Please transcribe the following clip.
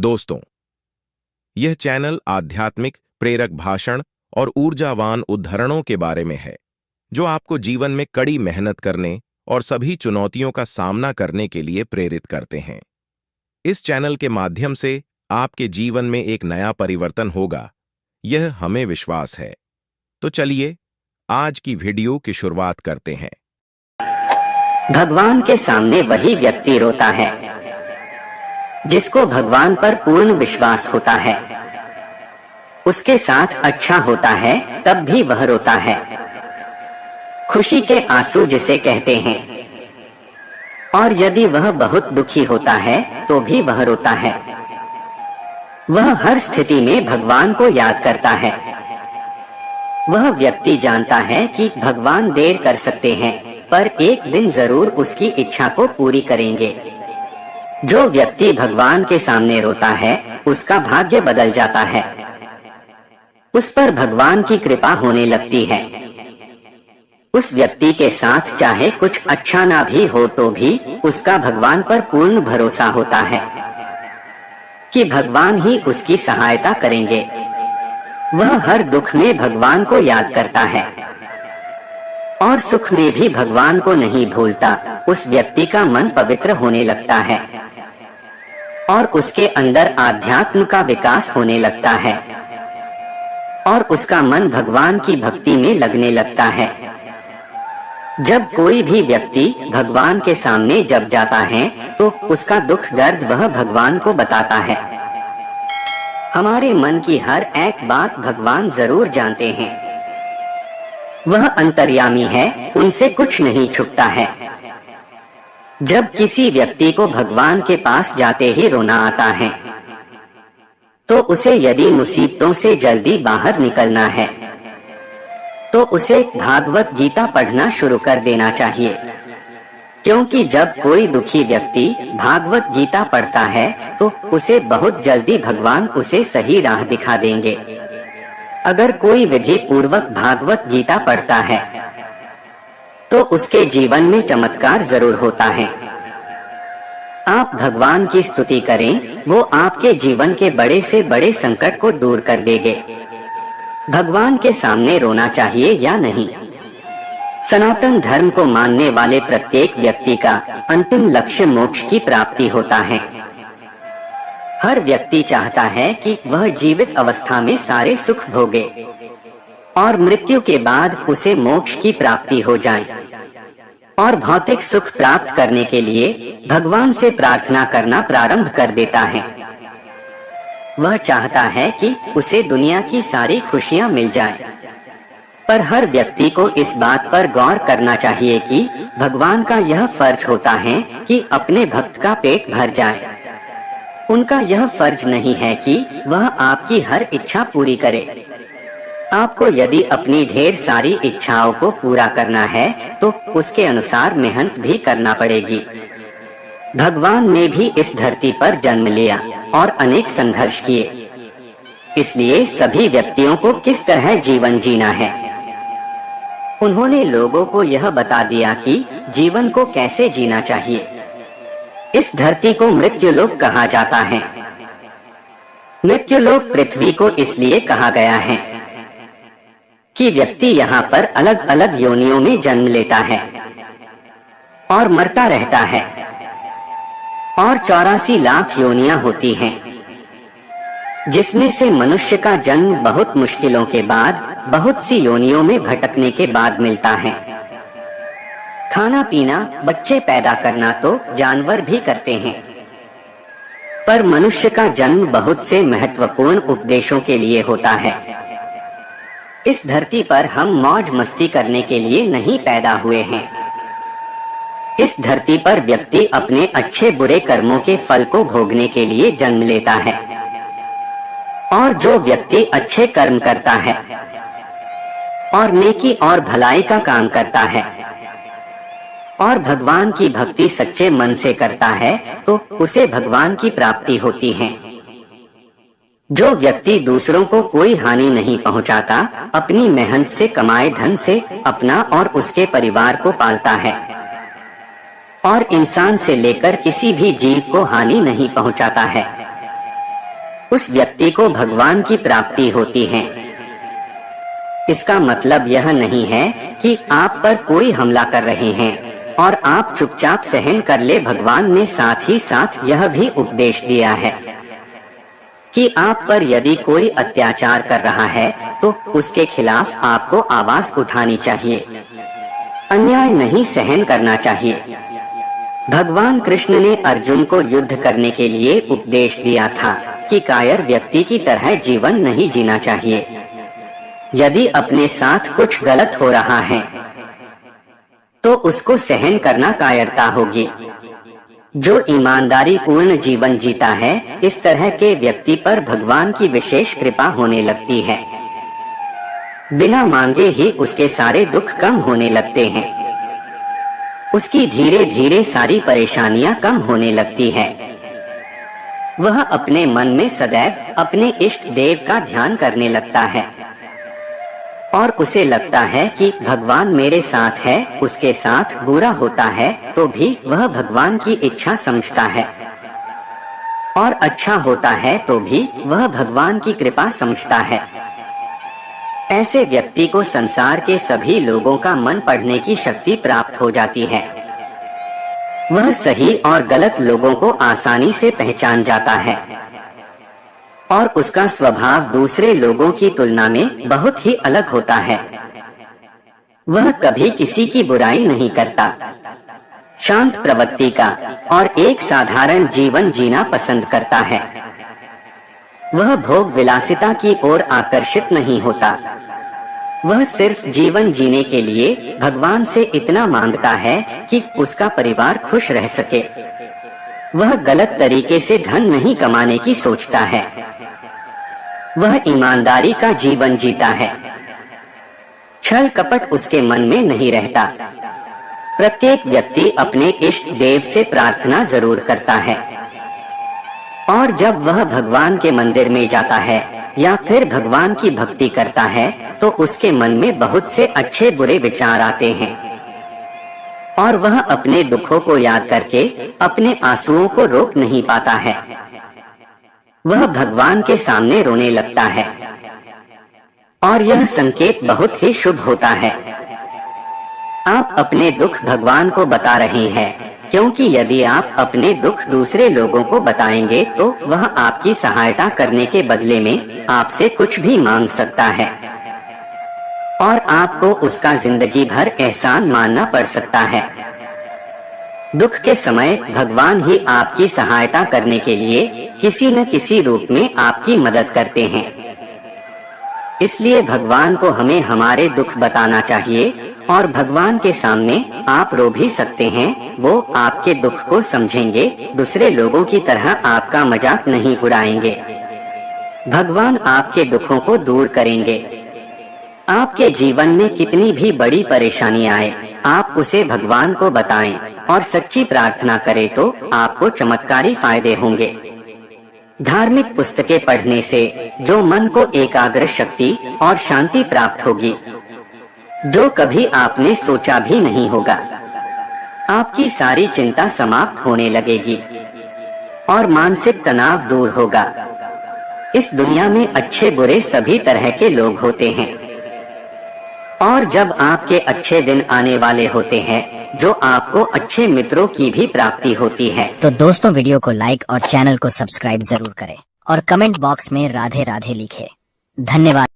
दोस्तों, यह चैनल आध्यात्मिक, प्रेरक भाषण और ऊर्जावान उद्धरणों के बारे में है, जो आपको जीवन में कड़ी मेहनत करने और सभी चुनौतियों का सामना करने के लिए प्रेरित करते हैं। इस चैनल के माध्यम से आपके जीवन में एक नया परिवर्तन होगा, यह हमें विश्वास है। तो चलिए आज की वीडियो की शुरुआत करते हैं। भगवान के सामने वही व्यक्ति रोता है जिसको भगवान पर पूर्ण विश्वास होता है। उसके साथ अच्छा होता है तब भी वह रोता है। खुशी के आंसू जिसे कहते हैं। और यदि वह बहुत दुखी होता है तो भी वह रोता है। वह हर स्थिति में भगवान को याद करता है। वह व्यक्ति जानता है कि भगवान देर कर सकते हैं, पर एक दिन जरूर उसकी इच्छा को पूरी करेंगे। जो व्यक्ति भगवान के सामने रोता है, उसका भाग्य बदल जाता है। उस पर भगवान की कृपा होने लगती है। उस व्यक्ति के साथ चाहे कुछ अच्छा ना भी हो तो भी उसका भगवान पर पूर्ण भरोसा होता है कि भगवान ही उसकी सहायता करेंगे। वह हर दुख में भगवान को याद करता है और सुख में भी भगवान को नहीं भूलता। उस व्यक्ति का मन पवित्र होने लगता है और उसके अंदर आध्यात्म का विकास होने लगता है और उसका मन भगवान की भक्ति में लगने लगता है। जब कोई भी व्यक्ति भगवान के सामने जब जाता है तो उसका दुख दर्द वह भगवान को बताता है। हमारे मन की हर एक बात भगवान जरूर जानते हैं। वह अंतर्यामी है, उनसे कुछ नहीं छुपता है। जब किसी व्यक्ति को भगवान के पास जाते ही रोना आता है तो उसे यदि मुसीबतों से जल्दी बाहर निकलना है तो उसे भागवत गीता पढ़ना शुरू कर देना चाहिए, क्योंकि जब कोई दुखी व्यक्ति भागवत गीता पढ़ता है तो उसे बहुत जल्दी भगवान उसे सही राह दिखा देंगे। अगर कोई विधि पूर्वक भागवत गीता पढ़ता है तो उसके जीवन में चमत्कार जरूर होता है। आप भगवान की स्तुति करें, वो आपके जीवन के बड़े से बड़े संकट को दूर कर देंगे। भगवान के सामने रोना चाहिए या नहीं? सनातन धर्म को मानने वाले प्रत्येक व्यक्ति का अंतिम लक्ष्य मोक्ष की प्राप्ति होता है। हर व्यक्ति चाहता है कि वह जीवित अवस्था में सारे सुख भोगे और मृत्यु के बाद उसे मोक्ष की प्राप्ति हो जाए। और भौतिक सुख प्राप्त करने के लिए भगवान से प्रार्थना करना प्रारंभ कर देता है। वह चाहता है कि उसे दुनिया की सारी खुशियां मिल जाएं। पर हर व्यक्ति को इस बात पर गौर करना चाहिए कि भगवान का यह फर्ज होता है कि अपने भक्त का पेट भर जाए। उनका यह फर्ज नहीं है कि वह आपकी हर इच्छा पूरी करे। आपको यदि अपनी ढेर सारी इच्छाओं को पूरा करना है तो उसके अनुसार मेहनत भी करना पड़ेगी। भगवान ने भी इस धरती पर जन्म लिया और अनेक संघर्ष किए। इसलिए सभी व्यक्तियों को किस तरह जीवन जीना है, उन्होंने लोगों को यह बता दिया कि जीवन को कैसे जीना चाहिए। इस धरती को मृत्युलोक कहा जाता है। मृत्युलोक पृथ्वी को इसलिए कहा गया है कि व्यक्ति यहाँ पर अलग अलग योनियों में जन्म लेता है और मरता रहता है और 84 लाख योनियां होती हैं, जिसमें से मनुष्य का जन्म बहुत मुश्किलों के बाद, बहुत सी योनियों में भटकने के बाद मिलता है। खाना पीना, बच्चे पैदा करना तो जानवर भी करते हैं, पर मनुष्य का जन्म बहुत से महत्वपूर्ण उपदेशों के लिए होता है। इस धरती पर हम मौज मस्ती करने के लिए नहीं पैदा हुए हैं। इस धरती पर व्यक्ति अपने अच्छे बुरे कर्मों के फल को भोगने के लिए जन्म लेता है। और जो व्यक्ति अच्छे कर्म करता है और नेकी और भलाई का काम करता है और भगवान की भक्ति सच्चे मन से करता है तो उसे भगवान की प्राप्ति होती है। जो व्यक्ति दूसरों को कोई हानि नहीं पहुंचाता, अपनी मेहनत से कमाए धन से अपना और उसके परिवार को पालता है और इंसान से लेकर किसी भी जीव को हानि नहीं पहुंचाता है, उस व्यक्ति को भगवान की प्राप्ति होती है। इसका मतलब यह नहीं है कि आप पर कोई हमला कर रहे हैं और आप चुपचाप सहन कर ले। भगवान ने साथ ही साथ यह भी उपदेश दिया है कि आप पर यदि कोई अत्याचार कर रहा है तो उसके खिलाफ आपको आवाज उठानी चाहिए, अन्याय नहीं सहन करना चाहिए। भगवान कृष्ण ने अर्जुन को युद्ध करने के लिए उपदेश दिया था कि कायर व्यक्ति की तरह जीवन नहीं जीना चाहिए। यदि अपने साथ कुछ गलत हो रहा है तो उसको सहन करना कायरता होगी। जो ईमानदारी पूर्ण जीवन जीता है, इस तरह के व्यक्ति पर भगवान की विशेष कृपा होने लगती है। बिना मांगे ही उसके सारे दुख कम होने लगते हैं। उसकी धीरे धीरे सारी परेशानियां कम होने लगती है। वह अपने मन में सदैव अपने इष्ट देव का ध्यान करने लगता है और उसे लगता है कि भगवान मेरे साथ है। उसके साथ बुरा होता है तो भी वह भगवान की इच्छा समझता है और अच्छा होता है तो भी वह भगवान की कृपा समझता है। ऐसे व्यक्ति को संसार के सभी लोगों का मन पढ़ने की शक्ति प्राप्त हो जाती है। वह सही और गलत लोगों को आसानी से पहचान जाता है और उसका स्वभाव दूसरे लोगों की तुलना में बहुत ही अलग होता है। वह कभी किसी की बुराई नहीं करता, शांत प्रवृत्ति का और एक साधारण जीवन जीना पसंद करता है। वह भोग विलासिता की ओर आकर्षित नहीं होता। वह सिर्फ जीवन जीने के लिए भगवान से इतना मांगता है कि उसका परिवार खुश रह सके। वह गलत तरीके से धन नहीं कमाने की सोचता है। वह ईमानदारी का जीवन जीता है। छल कपट उसके मन में नहीं रहता। प्रत्येक व्यक्ति अपने इष्ट देव से प्रार्थना जरूर करता है और जब वह भगवान के मंदिर में जाता है या फिर भगवान की भक्ति करता है तो उसके मन में बहुत से अच्छे बुरे विचार आते हैं और वह अपने दुखों को याद करके अपने आंसुओं को रोक नहीं पाता है। वह भगवान के सामने रोने लगता है और यह संकेत बहुत ही शुभ होता है। आप अपने दुख भगवान को बता रहे हैं, क्योंकि यदि आप अपने दुख दूसरे लोगों को बताएंगे तो वह आपकी सहायता करने के बदले में आपसे कुछ भी मांग सकता है और आपको उसका जिंदगी भर एहसान मानना पड़ सकता है। दुख के समय भगवान ही आपकी सहायता करने के लिए किसी न किसी रूप में आपकी मदद करते हैं। इसलिए भगवान को हमें हमारे दुख बताना चाहिए और भगवान के सामने आप रो भी सकते हैं। वो आपके दुख को समझेंगे, दूसरे लोगों की तरह आपका मजाक नहीं उड़ाएंगे। भगवान आपके दुखों को दूर करेंगे। आपके जीवन में कितनी भी बड़ी परेशानी आए, आप उसे भगवान को बताएं और सच्ची प्रार्थना करें तो आपको चमत्कारी फायदे होंगे। धार्मिक पुस्तकें पढ़ने से जो मन को एकाग्र शक्ति और शांति प्राप्त होगी, जो कभी आपने सोचा भी नहीं होगा। आपकी सारी चिंता समाप्त होने लगेगी और मानसिक तनाव दूर होगा। इस दुनिया में अच्छे बुरे सभी तरह के लोग होते हैं और जब आपके अच्छे दिन आने वाले होते हैं, जो आपको अच्छे मित्रों की भी प्राप्ति होती है। तो दोस्तों, वीडियो को लाइक और चैनल को सब्सक्राइब जरूर करें और कमेंट बॉक्स में राधे राधे लिखें। धन्यवाद।